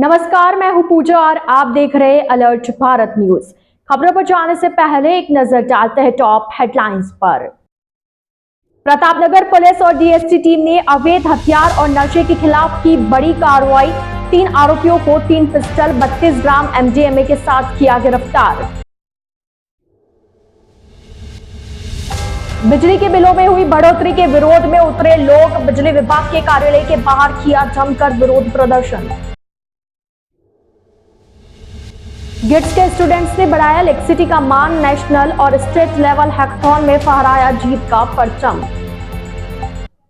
नमस्कार, मैं हूं पूजा और आप देख रहे हैं अलर्ट भारत न्यूज। खबरों पर जाने से पहले एक नजर डालते हैं टॉप हेडलाइंस पर। प्रतापनगर पुलिस और डीएसटी टीम ने अवैध हथियार और नशे के खिलाफ की बड़ी कार्रवाई। 3 आरोपियों को 3 पिस्टल 32 ग्राम एमडीएमए के साथ किया गिरफ्तार। बिजली के बिलों में हुई बढ़ोतरी के विरोध में उतरे लोग। बिजली विभाग के कार्यालय के बाहर किया जमकर विरोध प्रदर्शन। गिट्स के स्टूडेंट्स ने बढ़ाया लेक्सिटी का मान। नेशनल और स्टेट लेवल हैकाथॉन में फहराया जीत का परचम।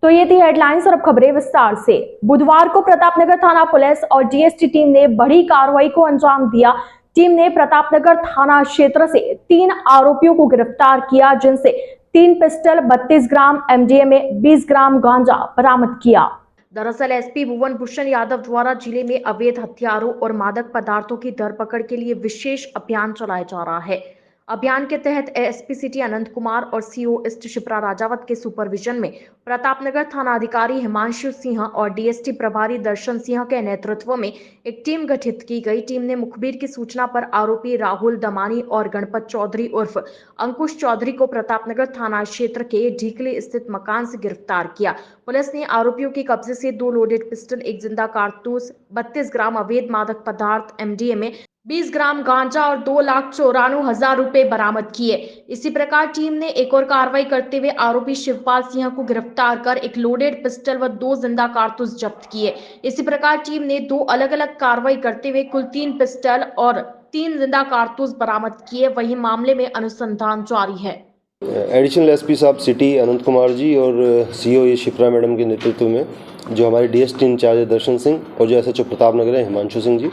तो ये थी हेडलाइंस और अब खबरें विस्तार से। बुधवार को प्रतापनगर थाना पुलिस और डीएसटी टीम ने बड़ी कार्रवाई को अंजाम दिया। टीम ने प्रतापनगर थाना क्षेत्र से 3 आरोपियों को गिरफ्तार किया, जिनसे 3 पिस्टल 32 ग्राम एमडीएमए 20 ग्राम गांजा बरामद किया। दरअसल एसपी भुवन भूषण यादव द्वारा जिले में अवैध हथियारों और मादक पदार्थों की धरपकड़ के लिए विशेष अभियान चलाया जा रहा है। अभियान के तहत एसपी सिटी अनंत कुमार और सीओ ईस्ट शिप्रा राजावत के सुपरविजन में प्रतापनगर थाना अधिकारी हिमांशु सिंह और डीएसटी प्रभारी दर्शन सिंह के नेतृत्व में एक टीम गठित की गई। टीम ने मुखबिर की सूचना पर आरोपी राहुल दमानी और गणपत चौधरी उर्फ अंकुश चौधरी को प्रतापनगर थाना क्षेत्र के ढीकली स्थित मकान से गिरफ्तार किया। पुलिस ने आरोपियों के कब्जे से 2 लोडेड पिस्टल, 1 जिंदा कारतूस, 32 ग्राम अवैध मादक पदार्थ एमडीएमए, 20 ग्राम गांजा और 2,94,000 रुपए बरामद किए। इसी प्रकार टीम ने एक और कार्रवाई करते हुए आरोपी शिवपाल सिंह को गिरफ्तार कर 1 लोडेड पिस्टल व 2 जिंदा कारतूस जब्त किए। इसी प्रकार टीम ने 2 अलग अलग कार्रवाई करते हुए कुल 3 पिस्टल और 3 जिंदा कारतूस बरामद किए। वहीं मामले में अनुसंधान जारी है। एडिशनल एसपी साहब सिटी अनंत कुमार जी और सीओ शिप्रा मैडम के नेतृत्व में जो हमारे डीएसटी इंचार्ज दर्शन सिंह और जो एसएचओ प्रतापनगर है हिमांशु सिंह जी,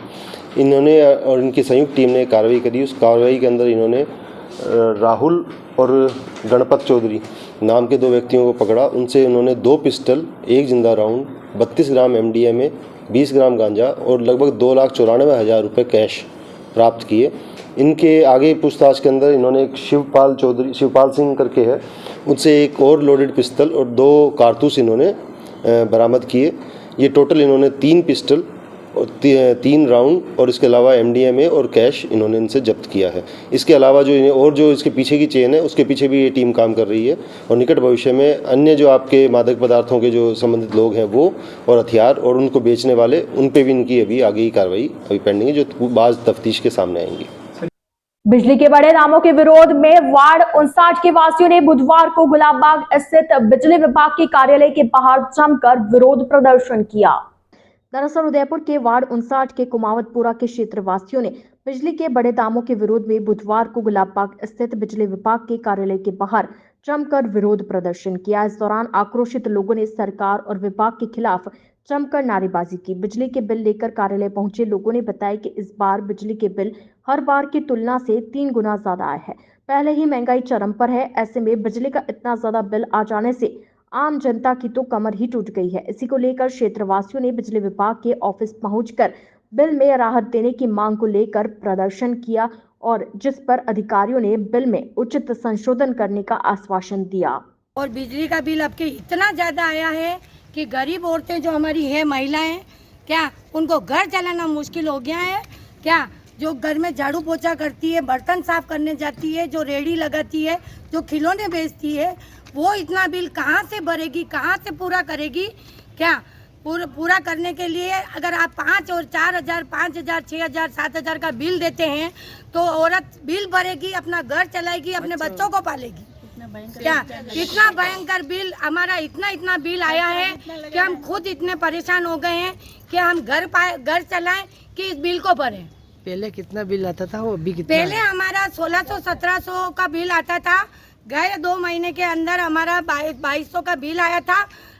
इन्होंने और इनकी संयुक्त टीम ने कार्रवाई करी। उस कार्रवाई के अंदर इन्होंने राहुल और गणपत चौधरी नाम के 2 व्यक्तियों को पकड़ा। उनसे उन्होंने 2 पिस्टल, 1 जिंदा राउंड, 32 ग्राम एमडीएमए, 20 ग्राम गांजा और लगभग 2,94,000 रुपये कैश प्राप्त किए। इनके आगे पूछताछ के अंदर इन्होंने एक शिवपाल सिंह करके है, उनसे एक और लोडेड पिस्टल और 2 कारतूस इन्होंने बरामद किए। ये टोटल इन्होंने 3 पिस्टल और 3 राउंड और इसके अलावा एमडीएमए और कैश इन्होंने इनसे जब्त किया है। इसके अलावा जो इसके पीछे की चेन है उसके पीछे भी ये टीम काम कर रही है और निकट भविष्य में अन्य जो आपके मादक पदार्थों के जो संबंधित लोग हैं वो और हथियार और उनको बेचने वाले, उन पे भी इनकी अभी आगे की कार्रवाई अभी पेंडिंग है, जो बाज़ तफ्तीश के सामने आएंगी। बिजली के बढ़े दामों के विरोध में वार्ड 59 के वासियों ने बुधवार को गुलाबबाग स्थित बिजली विभाग के कार्यालय के बाहर जमकर विरोध प्रदर्शन किया। दरअसल उदयपुर के वार्ड 59 के कुमावतपुरा के क्षेत्रवासियों ने बिजली के बढ़े दामों के विरोध में बुधवार को गुलाबबाग स्थित बिजली विभाग के कार्यालय के बाहर जमकर विरोध प्रदर्शन किया। इस दौरान आक्रोशित लोगों ने सरकार और विभाग के खिलाफ जमकर नारेबाजी की। बिजली के बिल लेकर कार्यालय पहुंचे लोगों ने बताया कि इस बार बिजली के बिल हर बार की तुलना से 3 गुना ज्यादा आया है। पहले ही महंगाई चरम पर है, ऐसे में बिजली का इतना ज्यादा बिल आ जाने से आम जनता की तो कमर ही टूट गई है। इसी को लेकर क्षेत्रवासियों ने बिजली विभाग के ऑफिस पहुंचकर बिल में राहत देने की मांग को लेकर प्रदर्शन किया और जिस पर अधिकारियों ने बिल में उचित संशोधन करने का आश्वासन दिया। और बिजली का बिल अब के इतना ज्यादा आया है कि गरीब औरतें जो हमारी है, महिलाएं, क्या उनको घर चलाना मुश्किल हो गया है। क्या जो घर में झाड़ू पोछा करती है, बर्तन साफ करने जाती है, जो रेहड़ी लगाती है, जो खिलौने बेचती है, वो इतना बिल कहाँ से भरेगी, कहाँ से पूरा करेगी। क्या पूरा करने के लिए अगर आप 5 और 4,000, 5,000, 6,000, 7,000 का बिल देते हैं तो औरत बिल भरेगी, अपना घर चलाएगी, अपने बच्चों को पालेगी। क्या इतना भयंकर बिल, हमारा इतना बिल आया है कि हम खुद इतने परेशान हो गए हैं कि हम घर चलाएं कि इस बिल को भरें। पहले कितना बिल आता था, वो अभी कितना? पहले हमारा 1600-1700 का बिल आता था। गए 2 महीने के अंदर हमारा 2200 का बिल आया था।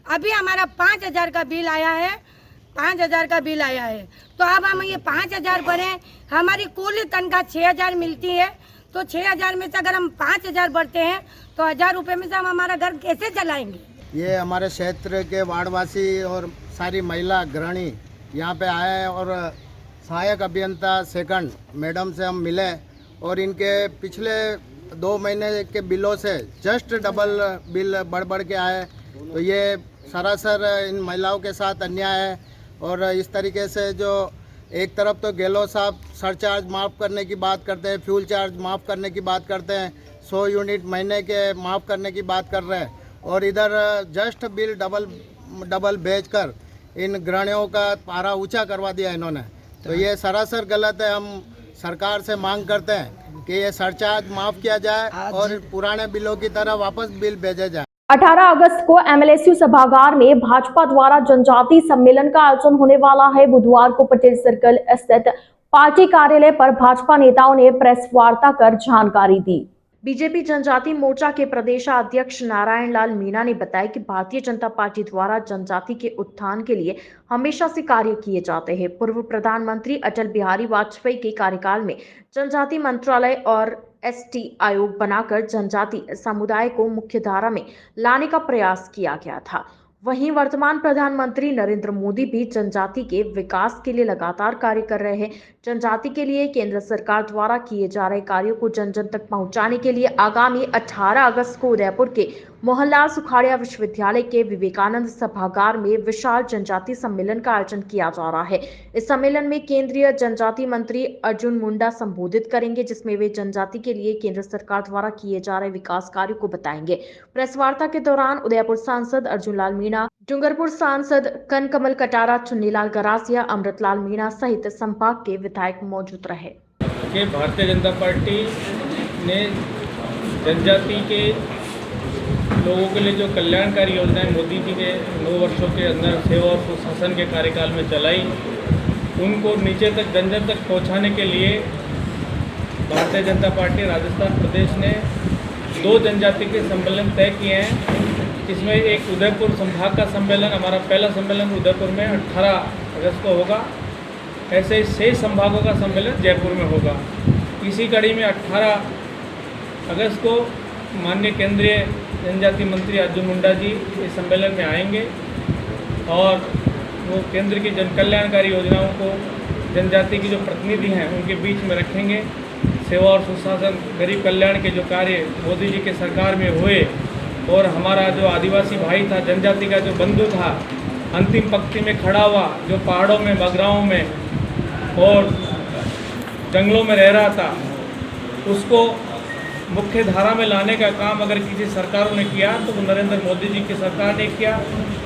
अभी हमारा 5,000 का बिल आया है। 5,000 का बिल आया है तो अब हम ये 5,000 भरें। हमारी कुल तनख्वाह 6,000 मिलती है, तो 6,000 में से अगर हम 5,000 भरते हैं तो 1,000 रुपये में से हम हमारा घर कैसे चलाएंगे। ये हमारे क्षेत्र के वार्डवासी और सारी महिला गृहिणी यहाँ पे आए हैं और सहायक अभियंता सेकंड मैडम से हम मिले और इनके पिछले 2 महीने के बिलों से जस्ट डबल बिल बढ़ के आए। तो ये सरासर इन महिलाओं के साथ अन्याय है और इस तरीके से जो एक तरफ तो गहलोत साहब सरचार्ज माफ़ करने की बात करते हैं, फ्यूल चार्ज माफ़ करने की बात करते हैं, 100 यूनिट महीने के माफ़ करने की बात कर रहे हैं, और इधर जस्ट बिल डबल भेजकर इन गृहिणियों का पारा ऊंचा करवा दिया इन्होंने। तो ये सरासर गलत है। हम सरकार से मांग करते हैं कि ये सरचार्ज माफ़ किया जाए और पुराने बिलों की तरह वापस बिल भेजे जाए। 18 अगस्त को एमएलएसयू सभागार में भाजपा द्वारा जनजाति सम्मेलन का आयोजन होने वाला है। बुधवार को पटेल सर्कल स्थित पार्टी कार्यालय पर भाजपा नेताओं ने प्रेस वार्ता कर जानकारी दी। बीजेपी जनजाति मोर्चा के प्रदेशाध्यक्ष नारायण लाल मीणा ने बताया कि भारतीय जनता पार्टी द्वारा जनजाति के उत्थान के लिए हमेशा से कार्य किए जाते हैं। पूर्व प्रधानमंत्री अटल बिहारी वाजपेयी के कार्यकाल में जनजाति मंत्रालय और एसटी आयोग बनाकर जनजाति समुदाय को मुख्यधारा में लाने का प्रयास किया गया था। वहीं वर्तमान प्रधानमंत्री नरेंद्र मोदी भी जनजाति के विकास के लिए लगातार कार्य कर रहे हैं। जनजाति के लिए केंद्र सरकार द्वारा किए जा रहे कार्यों को जन जन तक पहुंचाने के लिए आगामी 18 अगस्त को उदयपुर के मोहनलाल सुखाड़िया विश्वविद्यालय के विवेकानंद सभागार में विशाल जनजाति सम्मेलन का आयोजन किया जा रहा है। इस सम्मेलन में केंद्रीय जनजाति मंत्री अर्जुन मुंडा संबोधित करेंगे, जिसमें वे जनजाति के लिए केंद्र सरकार द्वारा किए जा रहे विकास कार्यों को बताएंगे। प्रेस वार्ता के दौरान उदयपुर सांसद अर्जुन लाल मीणा, डूंगरपुर सांसद कनकमल कटारा, चुन्नीलाल गरासिया, अमृतलाल मीणा सहित संभाग के विधायक मौजूद रहे। भारतीय जनता पार्टी ने जनजाति के लोगों के लिए जो कल्याणकारी योजनाएं मोदी जी के 9 वर्षों के अंदर सेवा और सुशासन के कार्यकाल में चलाई, उनको नीचे तक जन जन तक पहुंचाने के लिए भारतीय जनता पार्टी राजस्थान प्रदेश ने 2 जनजाति के सम्मेलन तय किए हैं। इसमें एक उदयपुर संभाग का सम्मेलन, हमारा पहला सम्मेलन उदयपुर में 18 अगस्त को होगा। ऐसे ही 6 संभागों का सम्मेलन जयपुर में होगा। इसी कड़ी में 18 अगस्त को माननीय केंद्रीय जनजाति मंत्री अर्जुन मुंडा जी इस सम्मेलन में आएंगे और वो केंद्र की जन कल्याणकारी योजनाओं को जनजाति की जो प्रतिनिधि हैं उनके बीच में रखेंगे। सेवा और सुशासन, गरीब कल्याण के जो कार्य मोदी जी के सरकार में हुए और हमारा जो आदिवासी भाई था, जनजाति का जो बंधु था, अंतिम पंक्ति में खड़ा हुआ, जो पहाड़ों में, बगराओं में और जंगलों में रह रहा था, उसको मुख्य धारा में लाने का काम अगर किसी सरकारों ने किया तो वो नरेंद्र मोदी जी की सरकार ने किया।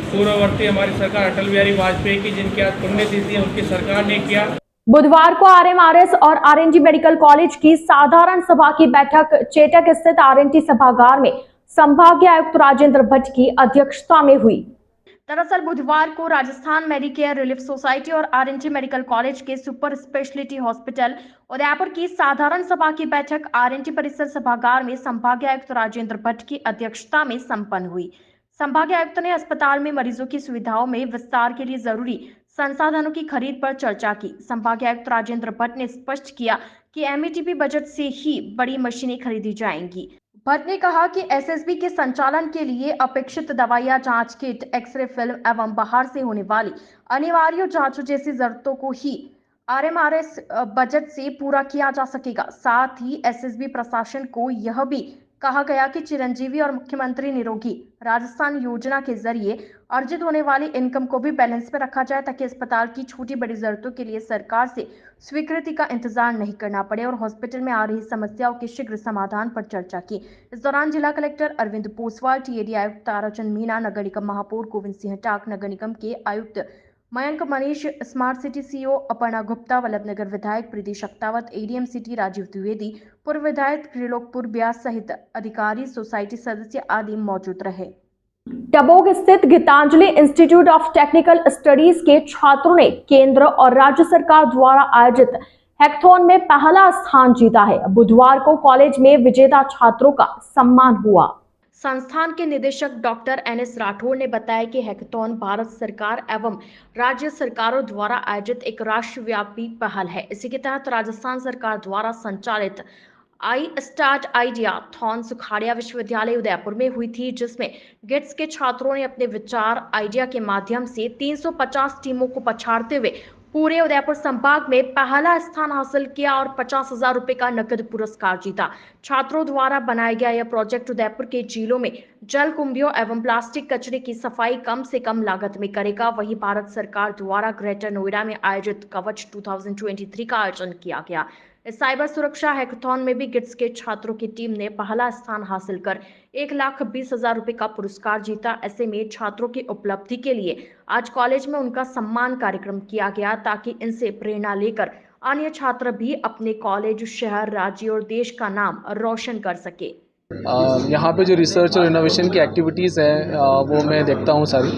पूर्ववर्ती हमारी सरकार अटल बिहारी वाजपेयी की, जिनकी आज पुण्यतिथि है, उनकी सरकार ने किया। बुधवार को आरएमआरएस और आरएनटी मेडिकल कॉलेज की साधारण सभा की बैठक चेटक स्थित आरएनटी सभागार में संभागीय आयुक्त राजेंद्र भट्ट की अध्यक्षता में हुई। दरअसल बुधवार को राजस्थान मेडिकेयर रिलीफ सोसाइटी और आरएनटी मेडिकल कॉलेज के सुपर स्पेशलिटी हॉस्पिटल उदयपुर की साधारण सभा की बैठक आरएनटी परिसर सभागार में संभागीय आयुक्त राजेंद्र भट्ट की अध्यक्षता में संपन्न हुई। संभागीय आयुक्त ने अस्पताल में मरीजों की सुविधाओं में विस्तार के लिए जरूरी संसाधनों की खरीद पर चर्चा की। संभागीय आयुक्त राजेंद्र भट्ट ने स्पष्ट किया कि एमईटीपी बजट से ही बड़ी मशीनें खरीदी जाएंगी। भट्ट ने कहा कि एसएसबी के संचालन के लिए अपेक्षित दवाइयां, जांच किट, एक्सरे फिल्म एवं बाहर से होने वाली अनिवार्य जांचों जैसी जरूरतों को ही आरएमआरएस बजट से पूरा किया जा सकेगा। साथ ही एसएसबी प्रशासन को यह भी कहा गया कि चिरंजीवी और मुख्यमंत्री निरोगी राजस्थान योजना के जरिए अर्जित होने वाली इनकम को भी बैलेंस में रखा जाए, ताकि अस्पताल की छोटी बड़ी जरूरतों के लिए सरकार से स्वीकृति का इंतजार नहीं करना पड़े और हॉस्पिटल में आ रही समस्याओं के शीघ्र समाधान पर चर्चा की। इस दौरान जिला कलेक्टर अरविंद पोसवाल, टीएडी आयुक्त ताराचंद मीणा, नगर निगम महापौर गोविंद सिंह टाक, नगर निगम के आयुक्त Mayank Manish, smart city CEO Aparna Gupta, Vallabhnagar विधायक प्रीति शक्तावत, एडीएम सिटी राजीव द्विवेदी, पूर्व विधायक त्रिलोकपुर ब्यास सहित अधिकारी, सोसाइटी सदस्य आदि मौजूद रहे। डबोग स्थित Gitanjali institute of Technical Studies के छात्रों ने केंद्र और राज्य सरकार द्वारा आयोजित हैकाथॉन में पहला स्थान जीता है। बुधवार को कॉलेज में विजेता छात्रों का सम्मान हुआ। संस्थान के निदेशक डॉक्टर एनएस राठौर ने बताया कि हैकाथॉन भारत सरकार एवं राज्य सरकारों द्वारा आयोजित एक राष्ट्रव्यापी पहल है। इसी के तहत राजस्थान सरकार द्वारा संचालित आई स्टार्ट आइडिया थॉन सुखाड़िया विश्वविद्यालय उदयपुर में हुई थी, जिसमें गिट्स के छात्रों ने अपने विचार आइडिया के माध्यम से 350 टीमों को पछाड़ते हुए पूरे उदयपुर संभाग में पहला स्थान हासिल किया और 50,000 रुपए का नकद पुरस्कार जीता। छात्रों द्वारा बनाया गया यह प्रोजेक्ट उदयपुर के झीलों में जल कुंभियों एवं प्लास्टिक कचरे की सफाई कम से कम लागत में करेगा। वहीं भारत सरकार द्वारा ग्रेटर नोएडा में आयोजित कवच 2023 का आयोजन किया गया। इस साइबर सुरक्षा हैकाथॉन में भी गिट्स के छात्रों की टीम ने पहला स्थान हासिल कर 1,20,000 रुपए का पुरस्कार जीता। ऐसे में छात्रों की उपलब्धि के लिए आज कॉलेज में उनका सम्मान कार्यक्रम किया गया ताकि इनसे प्रेरणा लेकर अन्य छात्र भी अपने कॉलेज, शहर, राज्य और देश का नाम रोशन कर सके। यहाँ पे जो रिसर्च और इनोवेशन की एक्टिविटीज़ हैं वो मैं देखता हूँ सारी।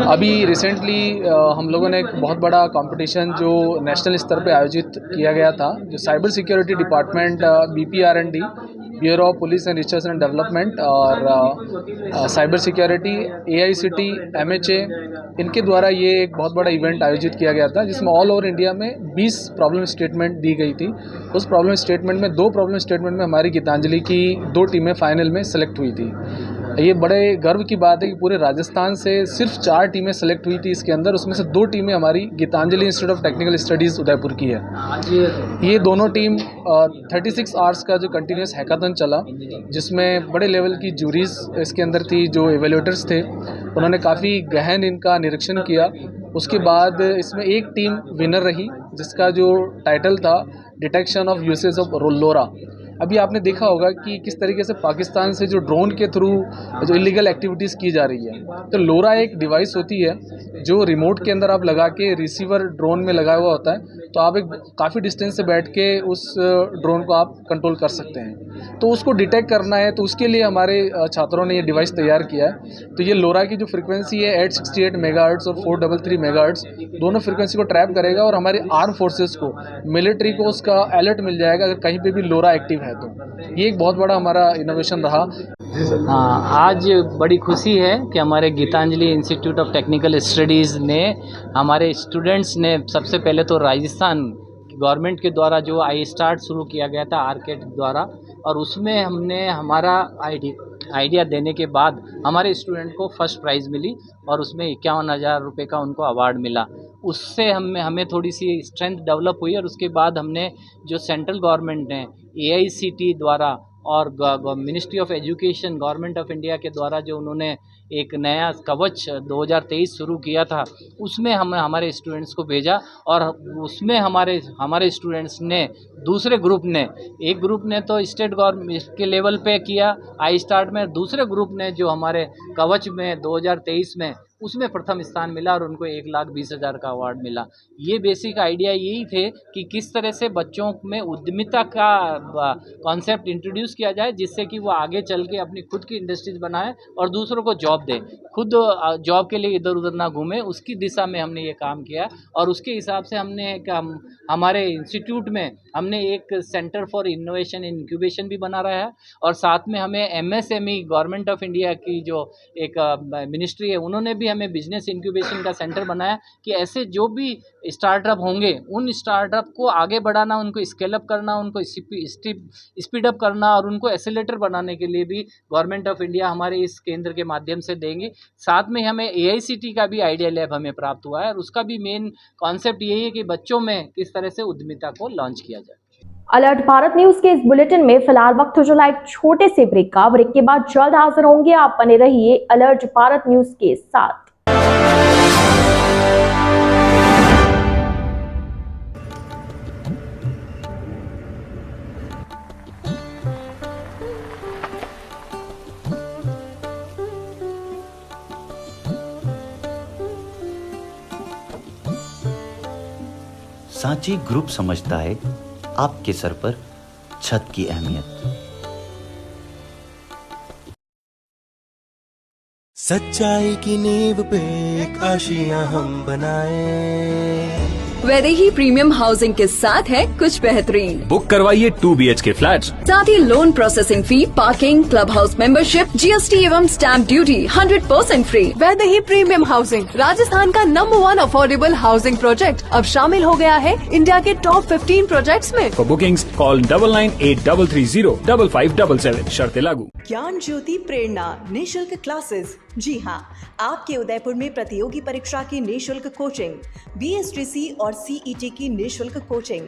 अभी रिसेंटली हम लोगों ने एक बहुत बड़ा कंपटीशन जो नेशनल स्तर पे आयोजित किया गया था, जो cyber security department, BPR&D, bureau of police and research and development और साइबर सिक्योरिटी, AICT, MHA, इनके द्वारा ये एक बहुत बड़ा इवेंट आयोजित किया गया था, जिसमें ऑल ओवर इंडिया में 20 प्रॉब्लम स्टेटमेंट दी गई थी। उस प्रॉब्लम स्टेटमेंट में 2 प्रॉब्लम स्टेटमेंट में हमारी गीतांजलि की 2 टीमें फाइनल में सेलेक्ट हुई थी। ये बड़े गर्व की बात है कि पूरे राजस्थान से सिर्फ 4 टीमें सेलेक्ट हुई थी इसके अंदर, उसमें से 2 टीमें हमारी Gitanjali institute of technical Studies Udaipur की है। ये दोनों टीम 36 आवर्स का जो कंटिन्यूस हैकाथन चला, जिसमें बड़े लेवल की जूरीज इसके अंदर थी, जो एवेल्यूएटर्स थे, उन्होंने काफ़ी गहन इनका निरीक्षण किया। उसके बाद इसमें एक टीम विनर रही, जिसका जो टाइटल था डिटेक्शन ऑफ यूसेज ऑफ लोरा। अभी आपने देखा होगा कि किस तरीके से पाकिस्तान से जो ड्रोन के थ्रू जो इलीगल एक्टिविटीज़ की जा रही है, तो लोरा एक डिवाइस होती है जो रिमोट के अंदर आप लगा के, रिसीवर ड्रोन में लगा हुआ होता है, तो आप एक काफ़ी डिस्टेंस से बैठ के उस ड्रोन को आप कंट्रोल कर सकते हैं। तो उसको डिटेक्ट करना है, तो उसके लिए हमारे छात्रों ने ये डिवाइस तैयार किया है। तो ये लोरा की जो फ्रिक्वेंसी है 868 मेगाहर्ट्ज़ और 433 मेगाहर्ट्ज़, दोनों फ्रिक्वेंसी को ट्रैप करेगा और हमारे आर्म फोर्सेस को, मिलिट्री को उसका अलर्ट मिल जाएगा अगर कहीं पे भी लोरा एक्टिव है। तो ये एक बहुत बड़ा हमारा इनोवेशन रहा। आज बड़ी खुशी है कि हमारे Gitanjali institute of technical studies ने, हमारे स्टूडेंट्स ने, सबसे पहले तो राजस्थान गवर्नमेंट के द्वारा जो iStart शुरू किया गया था आर्केड द्वारा, और उसमें हमने हमारा आइडिया देने के बाद हमारे स्टूडेंट को फर्स्ट प्राइज़ मिली और उसमें 51,000 रुपये का उनको अवार्ड मिला। उससे हमें थोड़ी सी स्ट्रेंथ डेवलप हुई और उसके बाद हमने जो सेंट्रल गवर्नमेंट ने AICT द्वारा और ministry of education government of India के द्वारा जो उन्होंने एक नया कवच 2023 शुरू किया था, उसमें हमारे स्टूडेंट्स को भेजा और उसमें हमारे स्टूडेंट्स ने, दूसरे ग्रुप ने, एक ग्रुप ने तो स्टेट गवर्नमेंट के लेवल पे किया iStart में, दूसरे ग्रुप ने जो हमारे कवच में 2023 में, उसमें प्रथम स्थान मिला और उनको 1,20,000 का अवार्ड मिला। ये बेसिक आइडिया यही थे कि किस तरह से बच्चों में उद्यमिता का कॉन्सेप्ट इंट्रोड्यूस किया जाए, जिससे कि वो आगे चल के अपनी खुद की इंडस्ट्रीज बनाए और दूसरों को जॉब दे, खुद जॉब के लिए इधर उधर ना घूमे। उसकी दिशा में हमने ये काम किया और उसके हिसाब से हमने हमारे इंस्टीट्यूट में हमने एक सेंटर फॉर इनोवेशन इंक्यूबेशन भी बना रहा है और साथ में हमें MSME गवर्नमेंट ऑफ इंडिया की जो एक मिनिस्ट्री है, उन्होंने भी हमें बिजनेस इंक्यूबेशन का सेंटर बनाया कि ऐसे जो भी स्टार्टअप होंगे उन स्टार्टअप को आगे बढ़ाना, उनको स्केल अप करना, उनको स्पीड अप करना और उनको एक्सेलेरेटर बनाने के लिए भी गवर्नमेंट ऑफ इंडिया हमारे इस केंद्र के माध्यम से देंगे। साथ में हमें AICT का भी आइडिया लैब हमें प्राप्त हुआ है और उसका भी मेन कॉन्सेप्ट यही है कि बच्चों में किस तरह से उद्यमिता को लॉन्च किया जाए। अलर्ट भारत न्यूज के इस बुलेटिन में फिलहाल वक्त हो चला एक छोटे से ब्रेक का। ब्रेक के बाद जल्द हाजिर होंगे। आप बने रहिए अलर्ट भारत न्यूज के साथ। सांची ग्रुप समझता है आपके सर पर छत की अहमियत। सच्चाई की नींव पे एक आशियां हम बनाए। वैदेही प्रीमियम हाउसिंग के साथ है कुछ बेहतरीन। बुक करवाइए 2 BHK फ्लैट्स, साथ ही loan processing fee, parking, club house membership, GST एवं stamp duty 100% free. Vaidehi premium housing Rajasthan का नंबर 1 अफोर्डेबल हाउसिंग प्रोजेक्ट अब शामिल हो गया है इंडिया के टॉप 15 प्रोजेक्ट्स में। For bookings call 9983305577। शर्तें लागू। ज्ञान ज्योति प्रेरणा निःशुल्क क्लासेस जी हाँ, आपके उदयपुर में प्रतियोगी परीक्षा की निःशुल्क कोचिंग, BSTC और CET की निःशुल्क कोचिंग,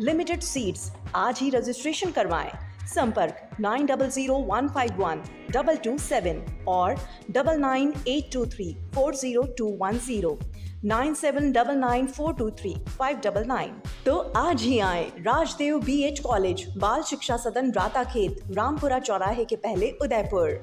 लिमिटेड सीट्स। आज ही रजिस्ट्रेशन करवाएं। संपर्क 9001512227 और 9982340210, 9799423599। तो आज ही आए राजदेव BH कॉलेज, बाल शिक्षा सदन, राताखेत, रामपुरा चौराहे के पहले, उदयपुर।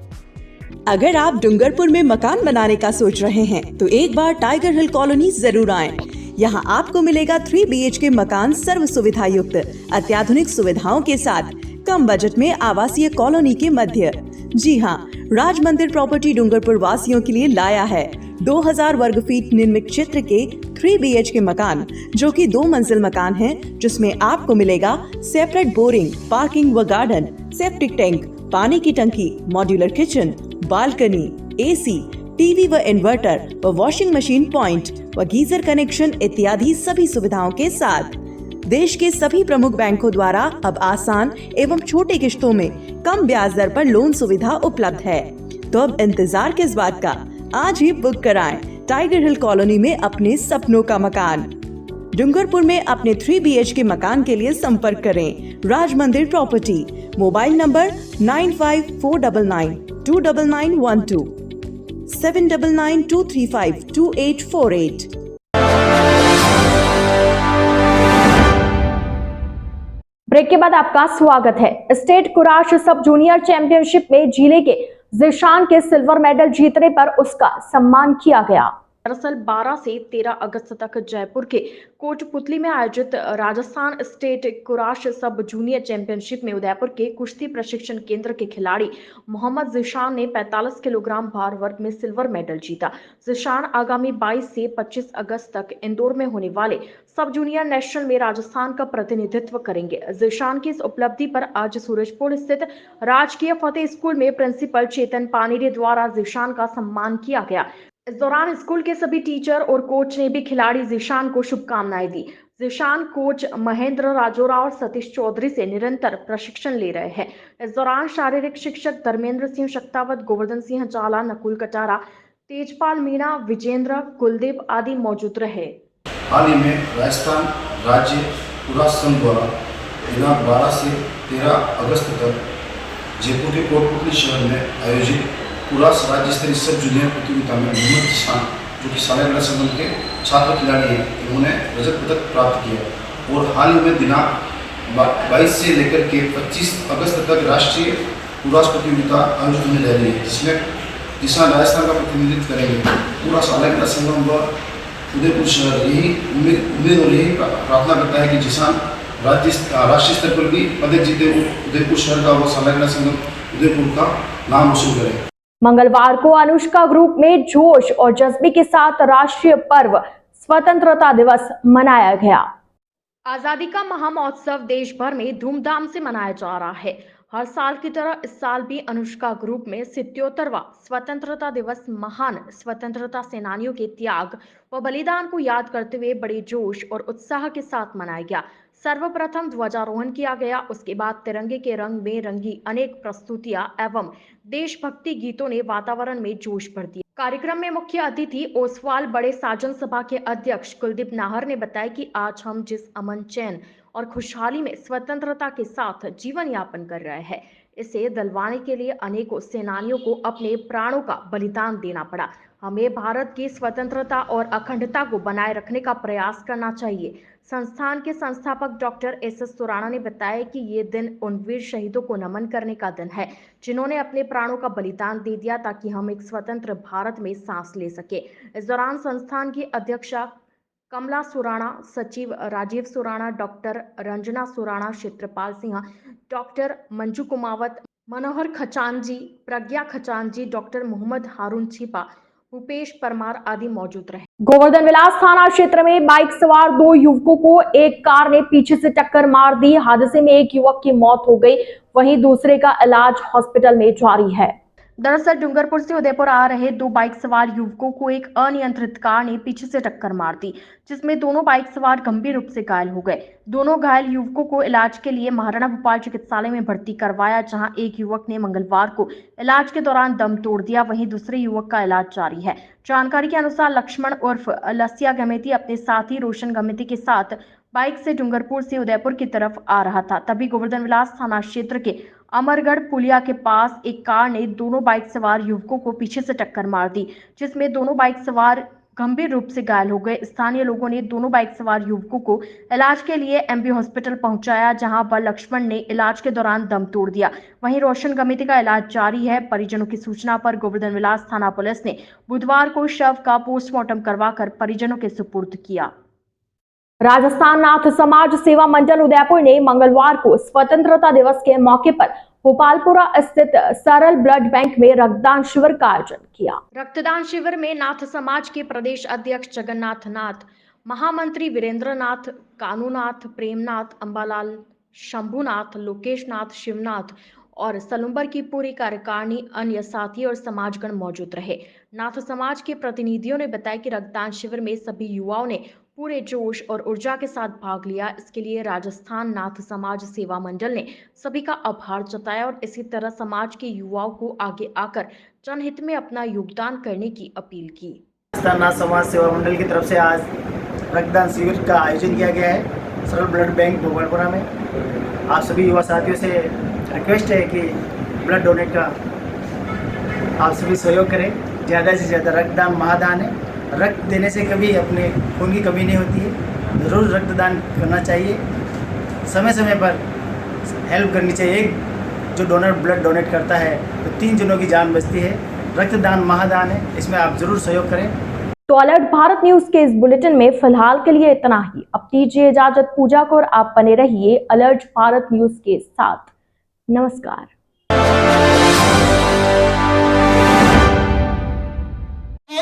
अगर आप डूंगरपुर में मकान बनाने का सोच रहे हैं तो एक बार टाइगर हिल कॉलोनी जरूर आएं। यहाँ आपको मिलेगा 3 BHK मकान सर्व सुविधा युक्त, अत्याधुनिक सुविधाओं के साथ, कम बजट में आवासीय कॉलोनी के मध्य। जी हाँ, राज मंदिर प्रॉपर्टी डूंगरपुर वासियों के लिए लाया है 2000 वर्ग फीट निर्मित क्षेत्र के 3 BHK मकान, जो कि 2 मंजिल मकान है, जिसमें आपको मिलेगा सेपरेट बोरिंग, पार्किंग व गार्डन, सेप्टिक टैंक, पानी की टंकी, modular kitchen, balcony, AC, TV व इन्वर्टर व वॉशिंग मशीन पॉइंट व गीजर कनेक्शन इत्यादि सभी सुविधाओं के साथ। देश के सभी प्रमुख बैंकों द्वारा अब आसान एवं छोटे किश्तों में कम ब्याज दर पर लोन सुविधा उपलब्ध है। तो अब इंतजार किस बात का, आज ही बुक कराएं टाइगर हिल कॉलोनी में अपने सपनों का मकान। डूंगरपुर में अपने 3 BHK मकान के लिए संपर्क करें राज मंदिर प्रॉपर्टी। Mobile number 9549929912, 7992352848। ब्रेक के बाद आपका स्वागत है। स्टेट कुराश सब जूनियर चैंपियनशिप में जिले के जिशान के सिल्वर मेडल जीतने पर उसका सम्मान किया गया। दरअसल 12 से 13 अगस्त तक जयपुर के कोटपुतली में आयोजित राजस्थान स्टेट कुराश सब जूनियर चैंपियनशिप में उदयपुर के कुश्ती प्रशिक्षण केंद्र के खिलाड़ी मोहम्मद जिशान ने 45 किलोग्राम भार वर्ग में सिल्वर मेडल जीता। जिशान आगामी 22 से 25 अगस्त तक इंदौर में होने वाले सब जूनियर नेशनल में राजस्थान का प्रतिनिधित्व करेंगे। जिशान की इस उपलब्धि पर आज सूरजपुर स्थित राजकीय फतेह स्कूल में प्रिंसिपल चेतन पानीरे द्वारा जिशान का सम्मान किया गया। इस दौरान स्कूल के सभी टीचर और कोच ने भी खिलाड़ी जिशान को शुभकामनाएं दी। जिशान कोच महेंद्र राजोरा और सतीश चौधरी से निरंतर प्रशिक्षण ले रहे हैं। इस दौरान शारीरिक शिक्षक धर्मेंद्र सिंह शक्तावत, गोवर्धन सिंह जाला, नकुल कटारा, तेजपाल मीणा, विजेंद्र, कुलदीप आदि मौजूद रहे। हाल ही में राजस्थान राज्य कुराश संघ द्वारा दिनांक 12 से 13 अगस्त तक जयपुर के कोटपुतली शहर में आयोजित कुराश राज्य स्तरीय सब जूनियर प्रतियोगिता में मोहम्मद जिशान, जो कि सालाना संगम के छात्र खिलाड़ी हैं, इन्होंने रजत पदक प्राप्त किया। और हाल ही में दिनांक 22 से लेकर के 25 अगस्त तक राष्ट्रीय कुराश प्रतियोगिता आयोजित होने जा रही है, जिसमें जिशान राजस्थान का प्रतिनिधित्व करेंगे। पूरा सालाना संगम व उदयपुर शहर यही उम्मीद और यही प्रार्थना करता है कि जिशान राष्ट्रीय स्तर पर भी पदक जीते, उदयपुर शहर का व सालाना संगम उदयपुर का नाम रोशन करें। मंगलवार को अनुष्का ग्रुप में जोश और जज्बे के साथ राष्ट्रीय पर्व स्वतंत्रता दिवस मनाया गया। आजादी का महामहोत्सव देश भर में धूमधाम से मनाया जा रहा है। हर साल की तरह इस साल भी अनुष्का ग्रुप में 77वां स्वतंत्रता दिवस महान स्वतंत्रता सेनानियों के त्याग व बलिदान को याद करते हुए बड़े जोश और उत्साह के साथ मनाया गया। सर्वप्रथम ध्वजारोहण किया गया, उसके बाद तिरंगे के रंग में रंगी अनेक प्रस्तुतियां एवं देशभक्ति गीतों ने वातावरण में जोश भर दिया। कार्यक्रम में मुख्य अतिथि ओसवाल बड़े साजन सभा के अध्यक्ष कुलदीप नाहर ने बताया कि आज हम जिस अमन, चैन और खुशहाली में स्वतंत्रता के साथ जीवन यापन कर रहे हैं, इसे दिलवाने के लिए अनेकों सेनानियों को अपने प्राणों का बलिदान देना पड़ा। हमें भारत की स्वतंत्रता और अखंडता को बनाए रखने का प्रयास करना चाहिए। संस्थान के संस्थापक डॉक्टर SS सुराणा ने बताया कि ये दिन उन वीर शहीदों को नमन करने का दिन है, जिन्होंने अपने प्राणों का बलिदान दे दिया ताकि हम एक स्वतंत्र भारत में सांस ले सके। इस दौरान संस्थान की अध्यक्षा कमला सुराणा, सचिव राजीव सुराणा, डॉक्टर रंजना सुराणा, क्षेत्रपाल सिंह, डॉक्टर मंजू कुमावत, मनोहर खचानजी, प्रज्ञा खचानजी, डॉक्टर मोहम्मद हारून छिपा, भूपेश परमार आदि मौजूद रहे। गोवर्धन विलास थाना क्षेत्र में बाइक सवार 2 युवकों को एक कार ने पीछे से टक्कर मार दी। हादसे में एक युवक की मौत हो गई, वहीं दूसरे का इलाज हॉस्पिटल में जारी है। दरअसल डूंगरपुर से उदयपुर आ रहे दो बाइक सवार युवकों को एक अनियंत्रित कार ने पीछे से टक्कर मार दी, जिसमें दोनों बाइक सवार गंभीर रूप से घायल हो गए। दोनों घायल युवकों को इलाज के लिए महाराणा भोपाल चिकित्सालय में भर्ती करवाया, जहां एक युवक ने मंगलवार को इलाज के दौरान दम तोड़ दिया, वहीं दूसरे युवक का इलाज जारी है। जानकारी के अनुसार लक्ष्मण उर्फ लसिया गमेती अपने साथी रोशन गमेती के साथ बाइक से डूंगरपुर से उदयपुर की तरफ आ रहा था। तभी गोवर्धन विलास थाना क्षेत्र के अमरगढ़ पुलिया के पास एक कार ने दोनों बाइक सवार युवकों को पीछे से टक्कर मार दी, जिसमें दोनों बाइक सवार गंभीर रूप से घायल हो गए। स्थानीय लोगों ने दोनों बाइक सवार युवकों को इलाज के लिए एमबी हॉस्पिटल पहुंचाया, जहां पर लक्ष्मण ने इलाज के दौरान दम तोड़ दिया। वहीं रोशन गमेती का इलाज जारी है। परिजनों की सूचना पर गोवर्धन विलास थाना पुलिस ने बुधवार को शव का पोस्टमार्टम करवाकर परिजनों के सुपुर्द किया। राजस्थान नाथ समाज सेवा मंडल उदयपुर ने मंगलवार को स्वतंत्रता दिवस के मौके पर भोपालपुरा स्थित सरल ब्लड बैंक में रक्तदान शिविर का आयोजन किया। रक्तदान शिविर में नाथ समाज के प्रदेश अध्यक्ष जगन्नाथ नाथ, महामंत्री वीरेंद्र नाथ, कानूनाथ, प्रेमनाथ, अंबालाल, शंभुनाथ, लोकेश नाथ, शिवनाथ और सलुम्बर की पूरी कार्यकारिणी, अन्य साथी और समाजगण मौजूद रहे। नाथ समाज के प्रतिनिधियों ने बताया कि रक्तदान शिविर में सभी युवाओं ने पूरे जोश और ऊर्जा के साथ भाग लिया। इसके लिए राजस्थान नाथ समाज सेवा मंडल ने सभी का आभार जताया और इसी तरह समाज के युवाओं को आगे आकर जनहित में अपना योगदान करने की अपील की। राजस्थान नाथ समाज सेवा मंडल की तरफ से आज रक्तदान शिविर का आयोजन किया गया है सरल ब्लड बैंक भोपालपुरा में। आप सभी युवा साथियों से रिक्वेस्ट है कि ब्लड डोनेट का आप सभी सहयोग करें। ज़्यादा से ज़्यादा रक्तदान महादान है। रक्त देने से कभी अपने खून की कमी नहीं होती है। ज़रूर रक्तदान करना चाहिए, समय समय पर हेल्प करनी चाहिए। जो डोनर ब्लड डोनेट करता है तो 3 जनों की जान बचती है। रक्तदान महादान है, इसमें आप ज़रूर सहयोग करें। तो अलर्ट भारत न्यूज के इस बुलेटिन में फिलहाल के लिए इतना ही। अब दीजिए इजाजत पूजा को और आप बने रहिए अलर्ट भारत न्यूज के साथ। नमस्कार।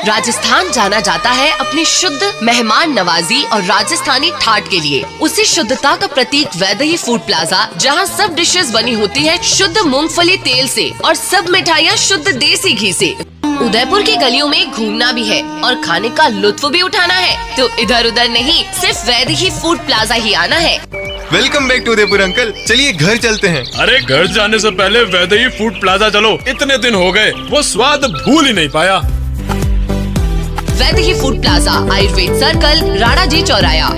राजस्थान जाना जाता है अपनी शुद्ध मेहमान नवाजी और राजस्थानी ठाट के लिए। उसी शुद्धता का प्रतीक वैदेही फूड प्लाजा, जहां सब डिशेस बनी होती है शुद्ध मूंगफली तेल से और सब मिठाइयाँ शुद्ध देसी घी से। उदयपुर की गलियों में घूमना भी है और खाने का लुत्फ भी उठाना है तो इधर उधर नहीं, सिर्फ वैदेही फूड प्लाजा ही आना है। Welcome back to Udaipur uncle. चलिए घर चलते हैं। अरे घर जाने से पहले वैदेही फूड प्लाजा चलो, इतने दिन हो गए वो स्वाद भूल ही नहीं पाया। Vaidehi food plaza, Ayurved circle, Rana ji चौराया।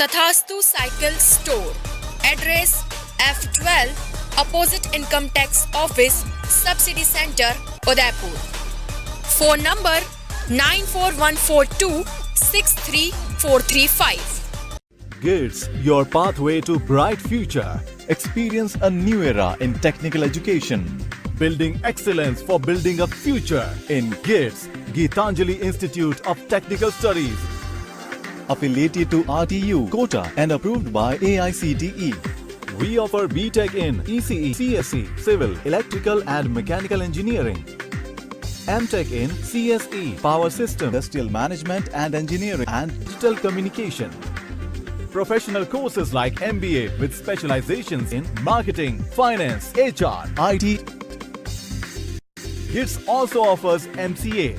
Tathastu cycle store, address F12 opposite income tax office, subsidy centre, Udaipur. Phone number 9414263435। GITS, your pathway to bright future. Experience a new era in technical education. Building excellence for building a future in GITS, Gitanjali Institute of Technical Studies. Affiliated to RTU, Kota and approved by AICTE. We offer BTech in ECE, CSE, Civil, Electrical and Mechanical Engineering. MTech in CSE, Power System, Industrial Management and Engineering and Digital Communication. Professional courses like MBA with specializations in Marketing, Finance, HR, IT. GITS also offers MCA.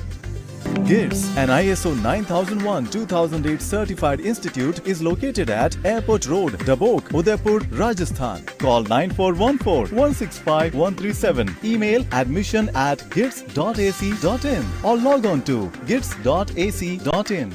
GITS, an ISO 9001-2008 certified institute, is located at Airport Road, Dabok, Udaipur, Rajasthan. Call 9414-165-137. Email admission@gits.ac.in or log on to gits.ac.in.